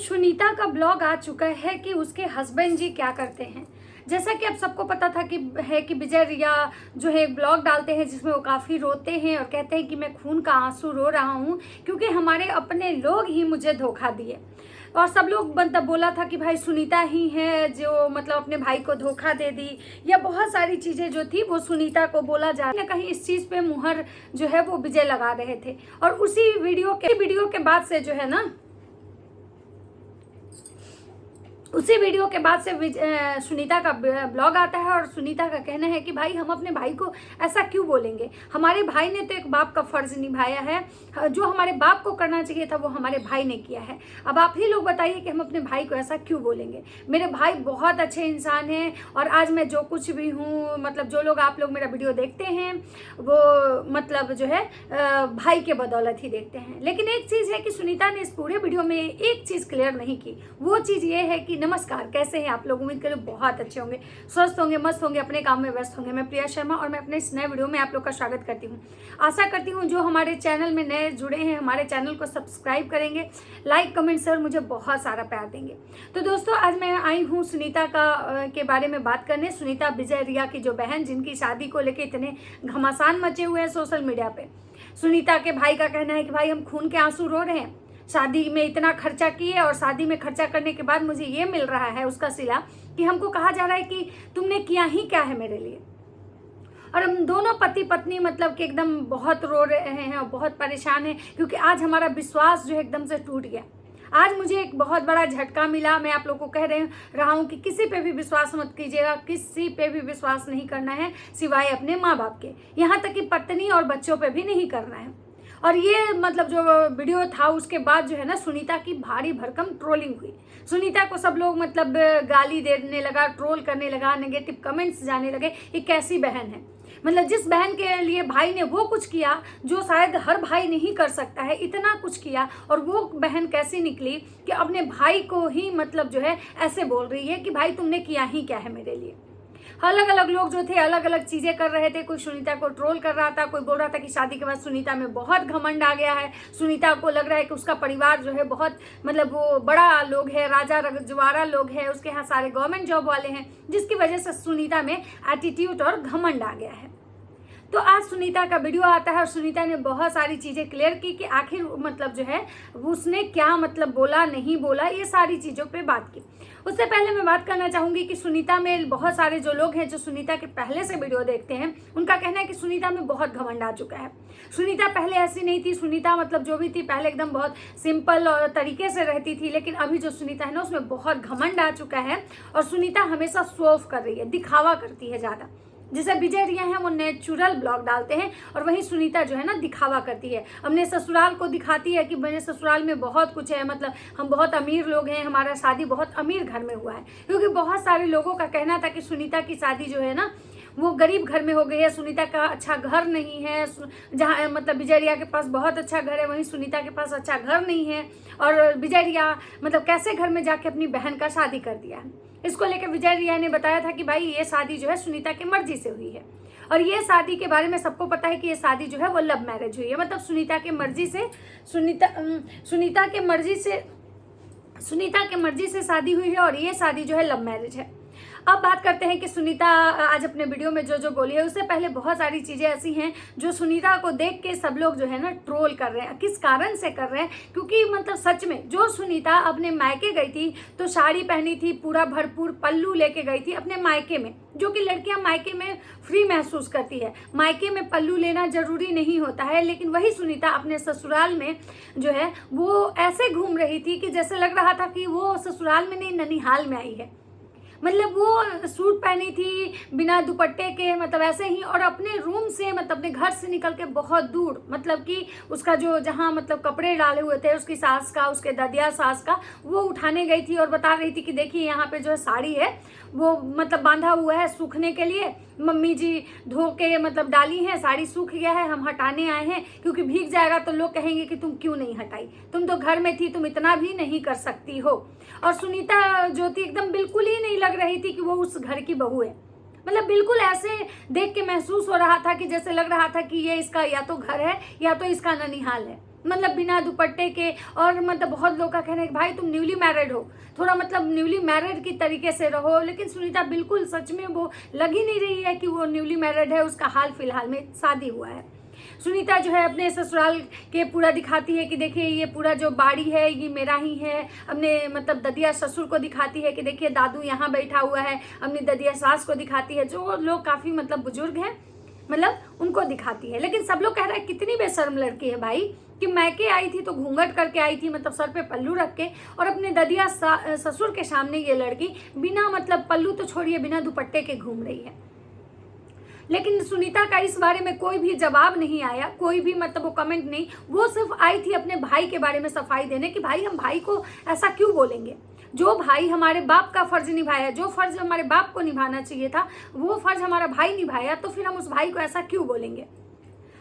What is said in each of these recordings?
सुनीता का ब्लॉग आ चुका है कि उसके हस्बैंड जी क्या करते हैं। जैसा कि आप सबको पता था कि विजय रिया जो है एक ब्लॉग डालते हैं जिसमें वो काफ़ी रोते हैं और कहते हैं कि मैं खून का आंसू रो रहा हूँ क्योंकि हमारे अपने लोग ही मुझे धोखा दिए। और सब लोग मतलब बोला था कि भाई सुनीता ही है जो मतलब अपने भाई को धोखा दे दी, या बहुत सारी चीज़ें जो थी वो सुनीता को बोला जा रहा है। कहीं इस चीज़ पे मुहर जो है वो विजय लगा रहे थे। और उसी वीडियो के बाद से जो है ना, उसी वीडियो के बाद से सुनीता का ब्लॉग आता है और सुनीता का कहना है कि भाई हम अपने भाई को ऐसा क्यों बोलेंगे। हमारे भाई ने तो एक बाप का फर्ज निभाया है, जो हमारे बाप को करना चाहिए था वो हमारे भाई ने किया है। अब आप ही लोग बताइए कि हम अपने भाई को ऐसा क्यों बोलेंगे। मेरे भाई बहुत अच्छे इंसान हैं और आज मैं जो कुछ भी हूँ, मतलब जो लोग आप लोग मेरा वीडियो देखते हैं वो मतलब जो है भाई के बदौलत ही देखते हैं। लेकिन एक चीज़ है कि सुनीता ने इस पूरे वीडियो में एक चीज़ क्लियर नहीं की। वो चीज़ ये है कि नमस्कार, कैसे हैं आप लोग। उम्मीद करें बहुत अच्छे होंगे, स्वस्थ होंगे, मस्त होंगे, अपने काम में व्यस्त होंगे। मैं प्रिया शर्मा और मैं अपने इस नए वीडियो में आप लोग का स्वागत करती हूं। आशा करती हूं जो हमारे चैनल में नए जुड़े हैं हमारे चैनल को सब्सक्राइब करेंगे, लाइक कमेंट शेयर मुझे बहुत सारा प्यार देंगे। तो दोस्तों आज मैं आई हूँ सुनीता के बारे में बात करने। सुनीता विजय रिया की जो बहन, जिनकी शादी को लेकर इतने घमासान मचे हुए हैं सोशल मीडिया पे। सुनीता के भाई का कहना है कि भाई हम खून के आंसू रो रहे हैं, शादी में इतना खर्चा किए और शादी में खर्चा करने के बाद मुझे ये मिल रहा है उसका सिला कि हमको कहा जा रहा है कि तुमने किया ही क्या है मेरे लिए। और हम दोनों पति पत्नी मतलब कि एकदम बहुत रो रहे हैं और बहुत परेशान हैं क्योंकि आज हमारा विश्वास जो है एकदम से टूट गया। आज मुझे एक बहुत बड़ा झटका मिला। मैं आप लोग को कह रहा हूँ कि किसी पे भी विश्वास मत कीजिएगा, किसी पे भी विश्वास नहीं करना है सिवाय अपने माँ बाप के, यहाँ तक कि पत्नी और बच्चों पे भी नहीं करना है। और ये मतलब जो वीडियो था उसके बाद जो है ना सुनीता की भारी भरकम ट्रोलिंग हुई। सुनीता को सब लोग मतलब गाली देने लगा, ट्रोल करने लगा, नेगेटिव कमेंट्स जाने लगे। ये कैसी बहन है, मतलब जिस बहन के लिए भाई ने वो कुछ किया जो शायद हर भाई नहीं कर सकता है, इतना कुछ किया, और वो बहन कैसी निकली कि अपने भाई को ही मतलब जो है ऐसे बोल रही है कि भाई तुमने किया ही क्या है मेरे लिए। अलग अलग लोग जो थे अलग अलग चीजें कर रहे थे। कोई सुनीता को ट्रोल कर रहा था, कोई बोल रहा था कि शादी के बाद सुनीता में बहुत घमंड आ गया है, सुनीता को लग रहा है कि उसका परिवार जो है बहुत मतलब वो बड़ा लोग है, राजा रजवाड़ा लोग है, उसके यहाँ सारे गवर्नमेंट जॉब वाले हैं, जिसकी वजह से सुनीता में एटीट्यूड और घमंड आ गया है। तो आज सुनीता का वीडियो आता है और सुनीता ने बहुत सारी चीज़ें क्लियर की कि आखिर मतलब जो है उसने क्या मतलब बोला नहीं बोला, ये सारी चीज़ों पे बात की। उससे पहले मैं बात करना चाहूँगी कि सुनीता में बहुत सारे जो लोग हैं जो सुनीता के पहले से वीडियो देखते हैं, उनका कहना है कि सुनीता में बहुत घमंड आ चुका है। सुनीता पहले ऐसी नहीं थी। सुनीता मतलब जो भी थी पहले एकदम बहुत सिंपल और तरीके से रहती थी, लेकिन अभी जो सुनीता है ना उसमें बहुत घमंड आ चुका है। और सुनीता हमेशा शो ऑफ कर रही है, दिखावा करती है ज़्यादा। जैसे विजय रिया है वो नेचुरल ब्लॉग डालते हैं और वहीं सुनीता जो है ना दिखावा करती है, अपने ससुराल को दिखाती है कि मेरे ससुराल में बहुत कुछ है, मतलब हम बहुत अमीर लोग हैं, हमारा शादी बहुत अमीर घर में हुआ है। क्योंकि बहुत सारे लोगों का कहना था कि सुनीता की शादी जो है ना वो गरीब घर में हो गई है, सुनीता का अच्छा घर नहीं है। जहाँ मतलब विजय रिया के पास बहुत अच्छा घर है, वहीं सुनीता के पास अच्छा घर नहीं है। और विजय रिया मतलब कैसे घर में जाके अपनी बहन का शादी कर दिया है। इसको लेकर विजय रिया ने बताया था कि भाई ये शादी जो है सुनीता की मर्जी से हुई है। और ये शादी के बारे में सबको पता है कि ये शादी जो है वो लव मैरिज हुई है, मतलब सुनीता के मर्जी से सुनीता के मर्जी से शादी हुई है और ये शादी जो है लव मैरिज है। अब बात करते हैं कि सुनीता आज अपने वीडियो में जो जो बोली है, उससे पहले बहुत सारी चीज़ें ऐसी हैं जो सुनीता को देख के सब लोग जो है ना ट्रोल कर रहे हैं। किस कारण से कर रहे हैं, क्योंकि मतलब सच में जो सुनीता अपने मायके गई थी तो साड़ी पहनी थी, पूरा भरपूर पल्लू लेके गई थी अपने मायके में, जो कि लड़कियां मायके में फ्री महसूस करती है। मायके में पल्लू लेना जरूरी नहीं होता है, लेकिन वही सुनीता अपने ससुराल में जो है वो ऐसे घूम रही थी कि जैसे लग रहा था कि वो ससुराल में नहीं ननिहाल में आई है। मतलब वो सूट पहनी थी बिना दुपट्टे के, मतलब ऐसे ही, और अपने रूम से मतलब अपने घर से निकल के बहुत दूर, मतलब कि उसका जो जहाँ मतलब कपड़े डाले हुए थे उसकी सास का, उसके ददिया सास का, वो उठाने गई थी और बता रही थी कि देखिए यहाँ पे जो है साड़ी है वो मतलब बांधा हुआ है सूखने के लिए, मम्मी जी धो के मतलब डाली है, साड़ी सूख गया है, हम हटाने आए हैं क्योंकि भीग जाएगा तो लोग कहेंगे कि तुम क्यों नहीं हटाई, तुम तो घर में थी, तुम इतना भी नहीं कर सकती हो। और सुनीता जो थी एकदम बिल्कुल ही नहीं लग रही थी कि वो उस घर की बहू है। मतलब बिल्कुल ऐसे देख के महसूस हो रहा था कि जैसे लग रहा था कि ये इसका या तो घर है या तो इसका ननिहाल है। मतलब बिना दुपट्टे के। और मतलब बहुत लोग का कहना है कि भाई तुम न्यूली मैरिड हो, थोड़ा मतलब न्यूली मैरिड की तरीके से रहो। लेकिन सुनीता बिल्कुल सच में वो लग ही नहीं रही है कि वो न्यूली मैरिड है, उसका हाल फिलहाल में शादी हुआ है। सुनीता जो है अपने ससुराल के पूरा दिखाती है कि देखिए ये पूरा जो बाड़ी है ये मेरा ही है। अपने मतलब ददिया ससुर को दिखाती है कि देखिए दादू यहाँ बैठा हुआ है। अपनी ददिया सास को दिखाती है, जो लोग काफ़ी मतलब बुजुर्ग हैं मतलब उनको दिखाती है। लेकिन सब लोग कह रहे हैं कितनी बेशर्म लड़की है भाई, कि मैके आई थी तो घूंघट करके आई थी, मतलब सर पे पल्लू रख के, और अपने ददिया ससुर के सामने ये लड़की बिना मतलब पल्लू तो छोड़िए बिना दुपट्टे के घूम रही है। लेकिन सुनीता का इस बारे में कोई भी जवाब नहीं आया, कोई भी मतलब वो कमेंट नहीं। वो सिर्फ आई थी अपने भाई के बारे में सफाई देने कि भाई हम भाई को ऐसा क्यों बोलेंगे। जो भाई हमारे बाप का फर्ज निभाया, जो फर्ज हमारे बाप को निभाना चाहिए था वो फर्ज हमारा भाई निभाया, तो फिर हम उस भाई को ऐसा क्यों बोलेंगे।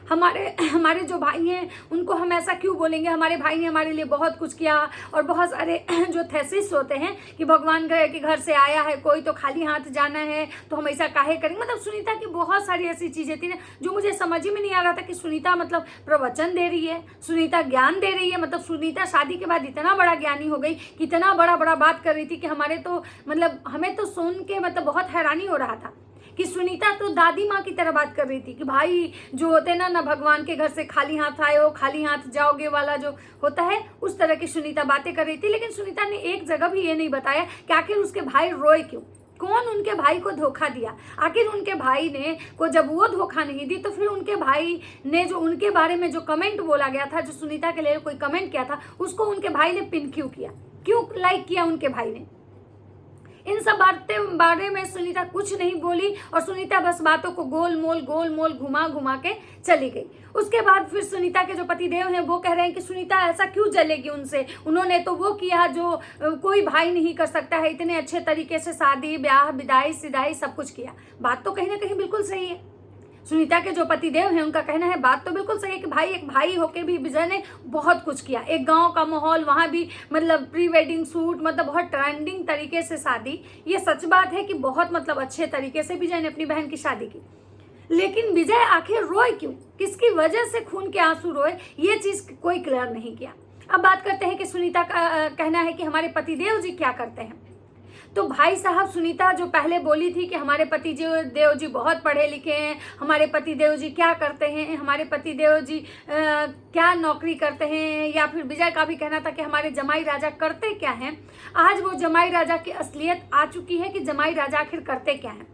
हमारे जो भाई हैं उनको हम ऐसा क्यों बोलेंगे। हमारे भाई ने हमारे लिए बहुत कुछ किया। और बहुत सारे जो थेसिस होते हैं कि भगवान के घर से आया है कोई तो खाली हाथ जाना है, तो हम ऐसा काहे करेंगे। मतलब सुनीता की बहुत सारी ऐसी चीज़ें थी ना जो मुझे समझ ही में नहीं आ रहा था कि सुनीता मतलब प्रवचन दे रही है, सुनीता ज्ञान दे रही है। मतलब सुनीता शादी के बाद इतना बड़ा ज्ञानी हो गई कि इतना बड़ा बड़ा बात कर रही थी कि हमारे तो मतलब हमें तो सुन के मतलब बहुत हैरानी हो रहा था कि सुनीता तो दादी माँ की तरह बात कर रही थी कि भाई जो होते ना भगवान के घर से खाली हाथ आए हो खाली हाथ जाओगे वाला जो होता है, उस तरह की सुनीता बातें कर रही थी। लेकिन सुनीता ने एक जगह भी ये नहीं बताया कि आखिर उसके भाई रोए क्यों, कौन उनके भाई को धोखा दिया। आखिर उनके भाई ने को जब वो धोखा नहीं दी तो फिर उनके भाई ने जो उनके बारे में जो कमेंट बोला गया था, जो सुनीता के लिए कोई कमेंट किया था, उसको उनके भाई ने पिन क्यों किया, क्यों लाइक किया उनके भाई ने। इन सब बारे में सुनीता कुछ नहीं बोली और सुनीता बस बातों को गोल मोल घुमा घुमा के चली गई। उसके बाद फिर सुनीता के जो पतिदेव हैं वो कह रहे हैं कि सुनीता ऐसा क्यों जलेगी उनसे, उन्होंने तो वो किया जो कोई भाई नहीं कर सकता है, इतने अच्छे तरीके से शादी ब्याह विदाई सिदाई सब कुछ किया। बात तो कहीं ना कहीं बिल्कुल सही है। सुनीता के जो पतिदेव हैं उनका कहना है बात तो बिल्कुल सही है कि भाई एक भाई होके भी विजय ने बहुत कुछ किया। एक गांव का माहौल, वहाँ भी मतलब प्री वेडिंग शूट, मतलब बहुत ट्रेंडिंग तरीके से शादी। ये सच बात है कि बहुत मतलब अच्छे तरीके से विजय ने अपनी बहन की शादी की। लेकिन विजय आखिर रोए क्यों, किसकी वजह से खून के आंसू रोए, ये चीज़ कोई क्लियर नहीं किया। अब बात करते हैं कि सुनीता का कहना है कि हमारे पतिदेव जी क्या करते हैं। तो भाई साहब सुनीता जो पहले बोली थी कि हमारे पति देव जी बहुत पढ़े लिखे हैं, हमारे पति देव जी क्या करते हैं, हमारे पति देव जी क्या नौकरी करते हैं, या फिर विजय का भी कहना था कि हमारे जमाई राजा करते क्या हैं। आज वो जमाई राजा की असलियत आ चुकी है कि जमाई राजा आखिर करते क्या हैं।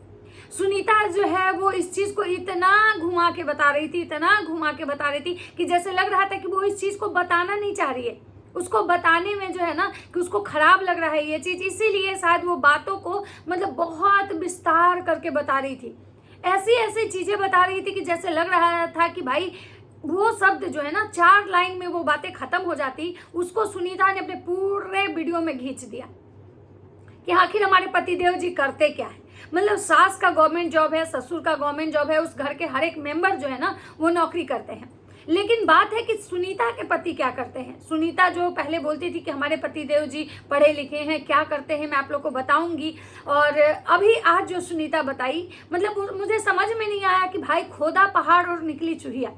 सुनीता जो है वो इस चीज़ को इतना घुमा के बता रही थी, इतना घुमा के बता रही थी कि जैसे लग रहा था कि वो इस चीज़ को बताना नहीं चाह रही है। उसको बताने में जो है ना कि उसको खराब लग रहा है ये चीज़, इसीलिए शायद वो बातों को मतलब बहुत विस्तार करके बता रही थी। ऐसी ऐसी चीज़ें बता रही थी कि जैसे लग रहा था कि भाई वो शब्द जो है ना 4 लाइन में वो बातें खत्म हो जाती। उसको सुनीता ने अपने पूरे वीडियो में खींच दिया कि आखिर हमारे पतिदेव जी करते क्या है। मतलब सास का गवर्नमेंट जॉब है, ससुर का गवर्नमेंट जॉब है, उस घर के हर एक मेंबर जो है ना वो नौकरी करते हैं। लेकिन बात है कि सुनीता के पति क्या करते हैं। सुनीता जो पहले बोलती थी कि हमारे पतिदेव जी पढ़े लिखे हैं, क्या करते हैं मैं आप लोग को बताऊंगी। और अभी आज जो सुनीता बताई मतलब मुझे समझ में नहीं आया कि भाई खोदा पहाड़ और निकली चूहिया।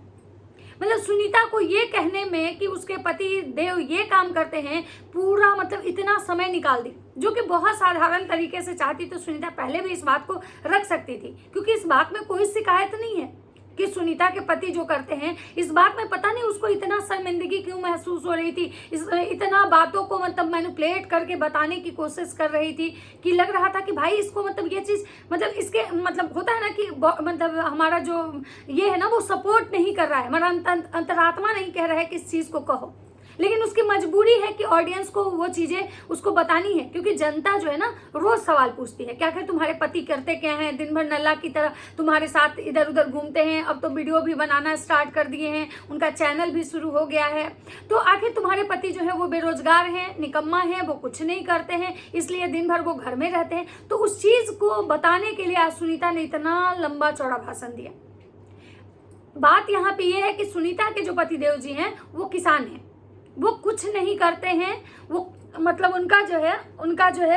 मतलब सुनीता को ये कहने में कि उसके पति देव ये काम करते हैं पूरा मतलब इतना समय निकाल दी, जो कि बहुत साधारण तरीके से चाहती तो सुनीता पहले भी इस बात को रख सकती थी, क्योंकि इस बात में कोई शिकायत नहीं है कि सुनीता के पति जो करते हैं। इस बात में पता नहीं उसको इतना शर्मिंदगी क्यों महसूस हो रही थी, इतना बातों को मतलब मैनिपुलेट करके बताने की कोशिश कर रही थी कि लग रहा था कि भाई इसको मतलब ये चीज़ मतलब इसके मतलब होता है ना कि मतलब हमारा जो ये है ना वो सपोर्ट नहीं कर रहा है, हमारा अंतरात्मा नहीं कह रहा है कि इस चीज़ को कहो। लेकिन उसकी मजबूरी है कि ऑडियंस को वो चीज़ें उसको बतानी है, क्योंकि जनता जो है ना रोज़ सवाल पूछती है कि आखिर तुम्हारे पति करते क्या हैं, दिन भर नल्ला की तरह तुम्हारे साथ इधर उधर घूमते हैं, अब तो वीडियो भी बनाना स्टार्ट कर दिए हैं, उनका चैनल भी शुरू हो गया है। तो आखिर तुम्हारे पति जो है वो बेरोजगार हैं, निकम्मा है, वो कुछ नहीं करते हैं, इसलिए दिन भर वो घर में रहते हैं। तो उस चीज़ को बताने के लिए आज सुनीता ने इतना लंबा चौड़ा भाषण दिया। बात यहाँ पे ये है कि सुनीता के जो पतिदेव जी हैं वो किसान हैं, वो कुछ नहीं करते हैं। वो मतलब उनका जो है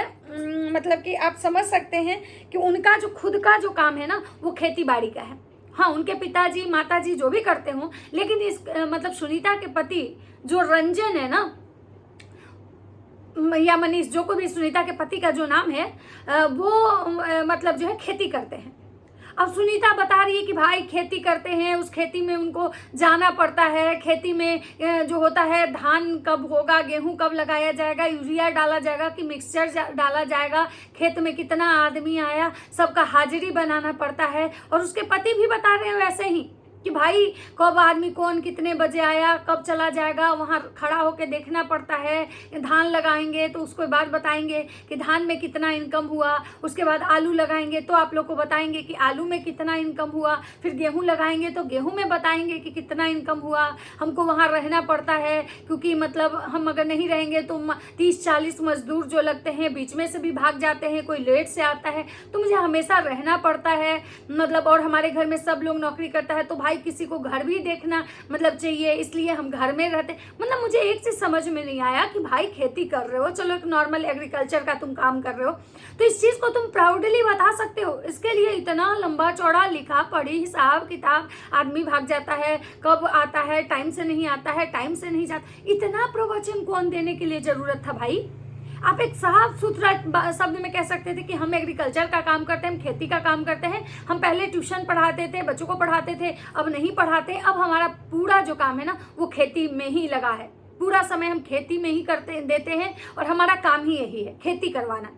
मतलब कि आप समझ सकते हैं कि उनका जो खुद का जो काम है ना वो खेती बाड़ी का है। हाँ, उनके पिताजी माताजी जो भी करते हों, लेकिन इस मतलब सुनीता के पति जो रंजन है ना, या मनीष, जो कोई भी सुनीता के पति का जो नाम है, वो मतलब जो है खेती करते हैं। अब सुनीता बता रही है कि भाई खेती करते हैं, उस खेती में उनको जाना पड़ता है, खेती में जो होता है धान कब होगा, गेहूं कब लगाया जाएगा, यूरिया डाला जाएगा कि मिक्सचर डाला जाएगा, खेत में कितना आदमी आया, सबका हाजिरी बनाना पड़ता है। और उसके पति भी बता रहे हैं वैसे ही कि भाई कब आदमी कौन कितने बजे आया, कब चला जाएगा, वहाँ खड़ा होकर देखना पड़ता है। धान लगाएंगे तो उसको बाद बताएंगे कि धान में कितना इनकम हुआ, उसके बाद आलू लगाएंगे तो आप लोग को बताएंगे कि आलू में कितना इनकम हुआ, फिर गेहूं लगाएंगे तो गेहूं में बताएंगे कि कितना इनकम हुआ। हमको वहाँ रहना पड़ता है, क्योंकि मतलब हम अगर नहीं रहेंगे तो 30-40 मजदूर जो लगते हैं बीच में से भी भाग जाते हैं, कोई लेट से आता है, तो मुझे हमेशा रहना पड़ता है। मतलब और हमारे घर में सब लोग नौकरी करता है, तो भाई किसी को घर भी देखना मतलब चाहिए, इसलिए हम घर में रहते। मतलब मुझे एक चीज समझ में नहीं आया कि भाई खेती कर रहे हो, चलो एक नॉर्मल एग्रीकल्चर का तुम काम कर रहे हो, तो इस चीज को तुम प्राउडली बता सकते हो। इसके लिए इतना लंबा चौड़ा लिखा पढ़ी हिसाब किताब, आदमी भाग जाता है, कब आता है, टाइम से नहीं आता है, टाइम से नहीं जाता, इतना प्रवचन कौन देने के लिए जरूरत था भाई? आप एक साफ सुथरा शब्द में कह सकते थे कि हम एग्रीकल्चर का काम करते हैं, हम खेती का काम करते हैं, हम पहले ट्यूशन पढ़ाते थे, बच्चों को पढ़ाते थे, अब नहीं पढ़ाते, अब हमारा पूरा जो काम है ना वो खेती में ही लगा है, पूरा समय हम खेती में ही करते देते हैं और हमारा काम ही यही है, खेती करवाना।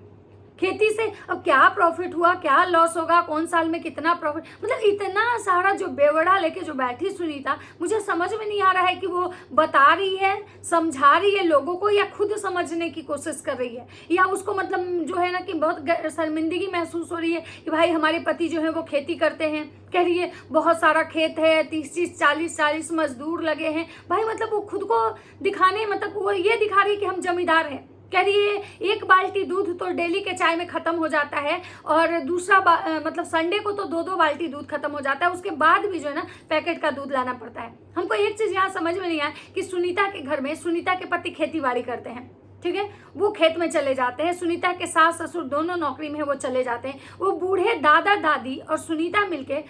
खेती से अब क्या प्रॉफिट हुआ, क्या लॉस होगा, कौन साल में कितना प्रॉफिट, मतलब इतना सारा जो बेवड़ा लेके जो बैठी सुनीता, मुझे समझ में नहीं आ रहा है कि वो बता रही है, समझा रही है लोगों को, या खुद समझने की कोशिश कर रही है, या उसको मतलब जो है ना कि बहुत शर्मिंदगी महसूस हो रही है कि भाई हमारे पति जो है वो खेती करते हैं, कह रही है बहुत सारा खेत है, 30-40 मजदूर लगे हैं। भाई मतलब वो खुद को दिखाने, मतलब वो ये दिखा रही है कि हम जमींदार हैं। कह रही है एक बाल्टी दूध तो डेली के चाय में खत्म हो जाता है, और दूसरा मतलब संडे को तो 2-2 बाल्टी दूध खत्म हो जाता है, उसके बाद भी जो है ना पैकेट का दूध लाना पड़ता है। हमको एक चीज यहाँ समझ में नहीं आया कि सुनीता के घर में सुनीता के पति खेती बाड़ी करते हैं, ठीक है, वो खेत में चले जाते हैं, सुनीता के सास ससुर दोनों नौकरी में है, वो चले जाते हैं, वो बूढ़े दादा दादी और सुनीता मिलके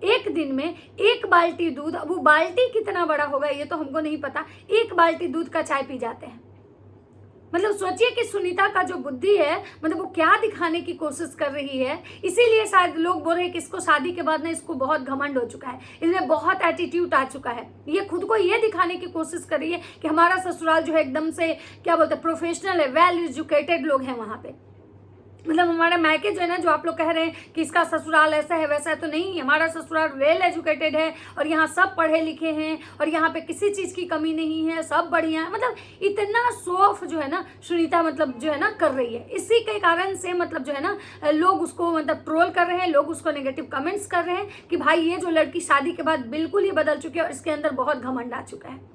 एक दिन में 1 बाल्टी दूध, अब वो बाल्टी कितना बड़ा होगा ये तो हमको नहीं पता, 1 बाल्टी दूध का चाय पी जाते हैं। मतलब सोचिए कि सुनीता का जो बुद्धि है, मतलब वो क्या दिखाने की कोशिश कर रही है। इसीलिए शायद लोग बोल रहे हैं कि इसको शादी के बाद ना इसको बहुत घमंड हो चुका है, इसमें बहुत एटीट्यूड आ चुका है, ये खुद को ये दिखाने की कोशिश कर रही है कि हमारा ससुराल जो है एकदम से क्या बोलते हैं प्रोफेशनल है, वेल एजुकेटेड लोग हैं वहाँ पे। मतलब हमारा मायके जो है ना, जो आप लोग कह रहे हैं कि इसका ससुराल ऐसा है वैसा है, तो नहीं, हमारा ससुराल वेल एजुकेटेड है और यहाँ सब पढ़े लिखे हैं और यहाँ पे किसी चीज़ की कमी नहीं है, सब बढ़िया है। मतलब इतना शो ऑफ जो है ना सुनीता मतलब जो है ना कर रही है, इसी के कारण से मतलब जो है ना लोग उसको मतलब ट्रोल कर रहे हैं, लोग उसको नेगेटिव कमेंट्स कर रहे हैं कि भाई ये जो लड़की शादी के बाद बिल्कुल ही बदल चुकी है और इसके अंदर बहुत घमंड आ चुका है।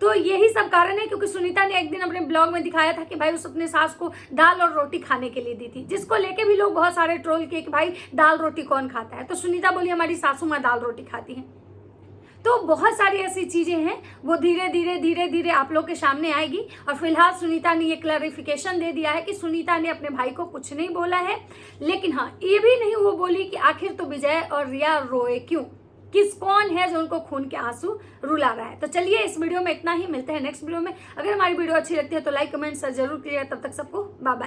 तो यही सब कारण है, क्योंकि सुनीता ने एक दिन अपने ब्लॉग में दिखाया था कि भाई उस अपने सास को दाल और रोटी खाने के लिए दी थी, जिसको लेके भी लोग बहुत सारे ट्रोल किए कि भाई दाल रोटी कौन खाता है। तो सुनीता बोली हमारी सासू माँ दाल रोटी खाती हैं। तो बहुत सारी ऐसी चीजें हैं, वो धीरे धीरे आप लोग के सामने आएगी। और फिलहाल सुनीता ने ये क्लैरिफिकेशन दे दिया है कि सुनीता ने अपने भाई को कुछ नहीं बोला है, लेकिन हाँ ये भी नहीं वो बोली कि आखिर तो विजय और रिया रोए क्यों, कौन है जो उनको खून के आंसू रुला रहा है। तो चलिए इस वीडियो में इतना ही, मिलते हैं नेक्स्ट वीडियो में। अगर हमारी वीडियो अच्छी लगती है तो लाइक कमेंट जरूर कीजिएगा। तब तक सबको बाय बाय।